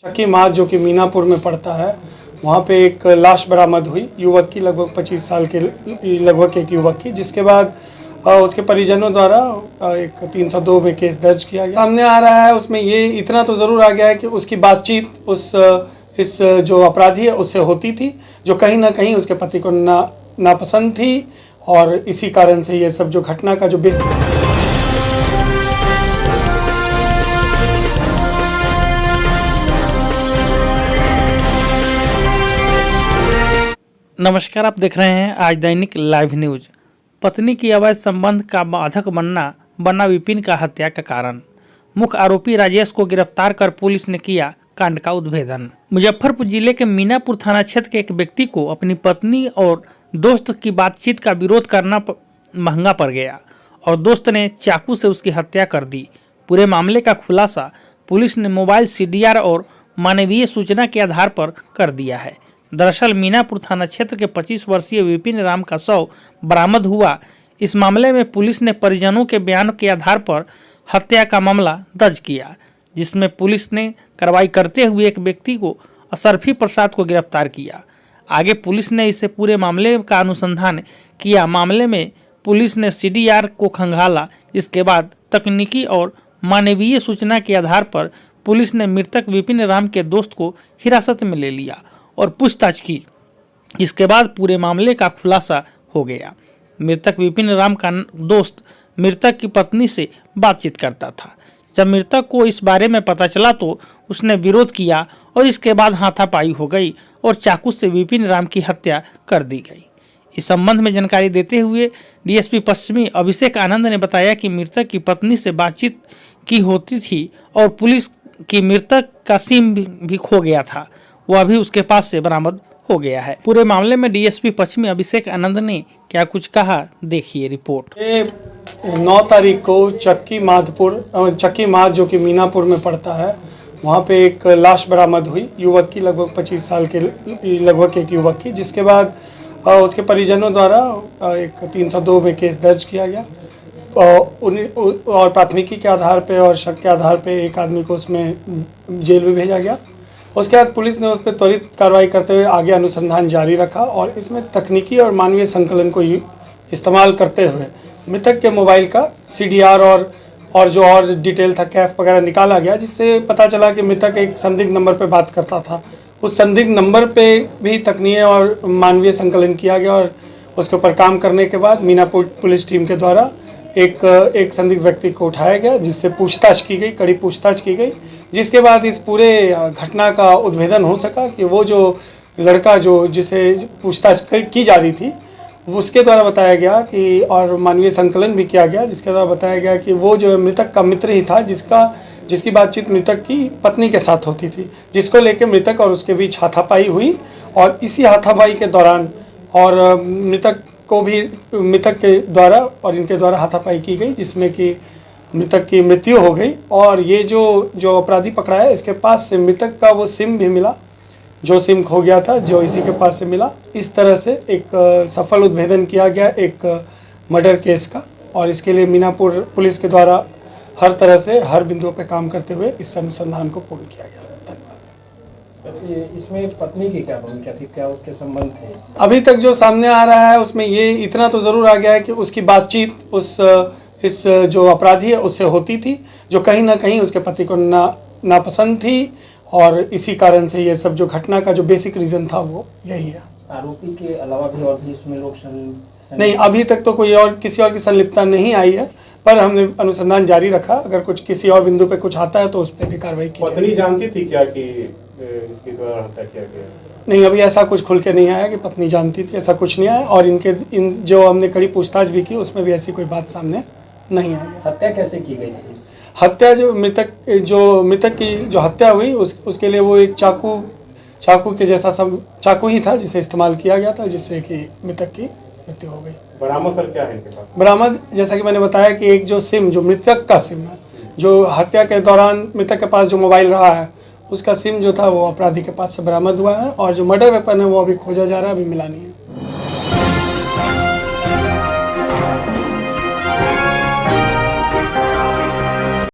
चक्की मार्ग जो कि मीनापुर में पड़ता है, वहाँ पे एक लाश बरामद हुई युवक की, लगभग 25 साल के लगभग एक युवक की, जिसके बाद उसके परिजनों द्वारा एक 302 में केस दर्ज किया गया। सामने आ रहा है उसमें ये इतना तो ज़रूर आ गया है कि उसकी बातचीत इस जो अपराधी है उससे होती थी, जो कहीं ना कहीं उसके पति को नापसंद थी, और इसी कारण से ये सब जो घटना का जो नमस्कार, आप देख रहे हैं आज दैनिक लाइव न्यूज। पत्नी की अवैध संबंध का बाधक बना विपिन का हत्या का कारण। मुख्य आरोपी राजेश को गिरफ्तार कर पुलिस ने किया कांड का उद्भेदन। मुजफ्फरपुर जिले के मीनापुर थाना क्षेत्र के एक व्यक्ति को अपनी पत्नी और दोस्त की बातचीत का विरोध करना महंगा पड़ गया और दोस्त ने चाकू से उसकी हत्या कर दी। पूरे मामले का खुलासा पुलिस ने मोबाइल CDR और मानवीय सूचना के आधार पर कर दिया है। दरअसल मीनापुर थाना क्षेत्र के 25 वर्षीय विपिन राम का शव बरामद हुआ। इस मामले में पुलिस ने परिजनों के बयान के आधार पर हत्या का मामला दर्ज किया, जिसमें पुलिस ने कार्रवाई करते हुए एक व्यक्ति को अशरफी प्रसाद को गिरफ्तार किया। आगे पुलिस ने इससे पूरे मामले का अनुसंधान किया। मामले में पुलिस ने CDR को खंगाला। इसके बाद तकनीकी और मानवीय सूचना के आधार पर पुलिस ने मृतक विपिन राम के दोस्त को हिरासत में ले लिया और पूछताछ की। इसके बाद पूरे मामले का खुलासा हो गया। मृतक विपिन राम का दोस्त मृतक की पत्नी से बातचीत करता था। जब मृतक को इस बारे में पता चला तो उसने विरोध किया और इसके बाद हाथापाई हो गई और चाकू से विपिन राम की हत्या कर दी गई। इस संबंध में जानकारी देते हुए DSP पश्चिमी अभिषेक आनंद ने बताया कि मृतक की पत्नी से बातचीत की होती थी और पुलिस की मृतक का सिम भी खो गया था, वह भी उसके पास से बरामद हो गया है। पूरे मामले में DSP पश्चिमी अभिषेक आनंद ने क्या कुछ कहा, देखिए रिपोर्ट। 9 तारीख को चक्की मार्ग जो कि मीनापुर में पड़ता है, वहाँ पे एक लाश बरामद हुई युवक की, लगभग 25 साल के लगभग एक युवक की, जिसके बाद उसके परिजनों द्वारा एक 302 में केस दर्ज किया गया और प्राथमिकी के आधार पे और शक के आधार पे एक आदमी को उसमें जेल में भेजा गया। उसके बाद पुलिस ने उस पर त्वरित कार्रवाई करते हुए आगे अनुसंधान जारी रखा और इसमें तकनीकी और मानवीय संकलन को इस्तेमाल करते हुए मृतक के मोबाइल का CDR और जो और डिटेल था, कैफ वगैरह निकाला गया, जिससे पता चला कि मृतक एक संदिग्ध नंबर पर बात करता था। उस संदिग्ध नंबर पे भी तकनीकी और मानवीय संकलन किया गया और उसके ऊपर काम करने के बाद मीनापुर पुलिस टीम के द्वारा एक संदिग्ध व्यक्ति को उठाया गया, जिससे पूछताछ की गई, कड़ी पूछताछ की गई, जिसके बाद इस पूरे घटना का उद्भेदन हो सका कि वो जो लड़का जिसे पूछताछ की जा रही थी उसके द्वारा बताया गया कि, और मानवीय संकलन भी किया गया, जिसके द्वारा बताया गया कि वो जो मृतक का मित्र ही था, जिसकी बातचीत मृतक की पत्नी के साथ होती थी, जिसको लेकर मृतक और उसके बीच हाथापाई हुई और इसी हाथापाई के दौरान और मृतक के द्वारा और इनके द्वारा हाथापाई की गई, जिसमें कि मृतक की मृत्यु हो गई। और ये जो अपराधी पकड़ा है, इसके पास से मृतक का वो सिम भी मिला, जो सिम खो गया था, जो इसी के पास से मिला। इस तरह से एक सफल उद्भेदन किया गया एक मर्डर केस का, और इसके लिए मीनापुर पुलिस के द्वारा हर तरह से हर बिंदुओं पर काम करते हुए इस अनुसंधान को पूर्ण किया गया। इसमें पत्नी की क्या भूमिका थी, क्या उसके संबंध थे? अभी तक जो सामने आ रहा है उसमें ये इतना तो ज़रूर आ गया है कि उसकी बातचीत इस जो अपराधी है उससे होती थी, जो कहीं ना कहीं उसके पति को नापसंद थी, और इसी कारण से ये सब जो घटना का जो बेसिक रीज़न था वो यही है। आरोपी के अलावा भी और भी इसमें लोग नहीं, अभी तक तो किसी और की संलिप्तता नहीं आई है, पर हमने अनुसंधान जारी रखा। अगर कुछ किसी और बिंदु पे कुछ आता है तो उस पर भी कार्रवाई की जाएगी। पत्नी जानती थी क्या कि इसके द्वारा हत्या किया गया? नहीं, अभी ऐसा कुछ खुल के नहीं आया कि पत्नी जानती थी, ऐसा कुछ नहीं आया। और इन जो हमने कड़ी पूछताछ भी की उसमें भी ऐसी कोई बात सामने नहीं आई। हत्या कैसे की गई थी? हत्या जो मृतक की जो हत्या हुई उसके लिए वो एक चाकू के जैसा सब चाकू ही था, जिसे इस्तेमाल किया गया था, जिससे कि मृतक की मृत्यु हो गई। बरामद सर क्या है इनके पास? बरामद, जैसा कि मैंने बताया कि एक जो मृतक का सिम है, जो हत्या के दौरान मृतक के पास जो मोबाइल रहा है, उसका सिम जो था वो अपराधी के पास से बरामद हुआ है, और जो मर्डर वेपन है वो अभी खोजा जा रहा है, अभी मिला नहीं है।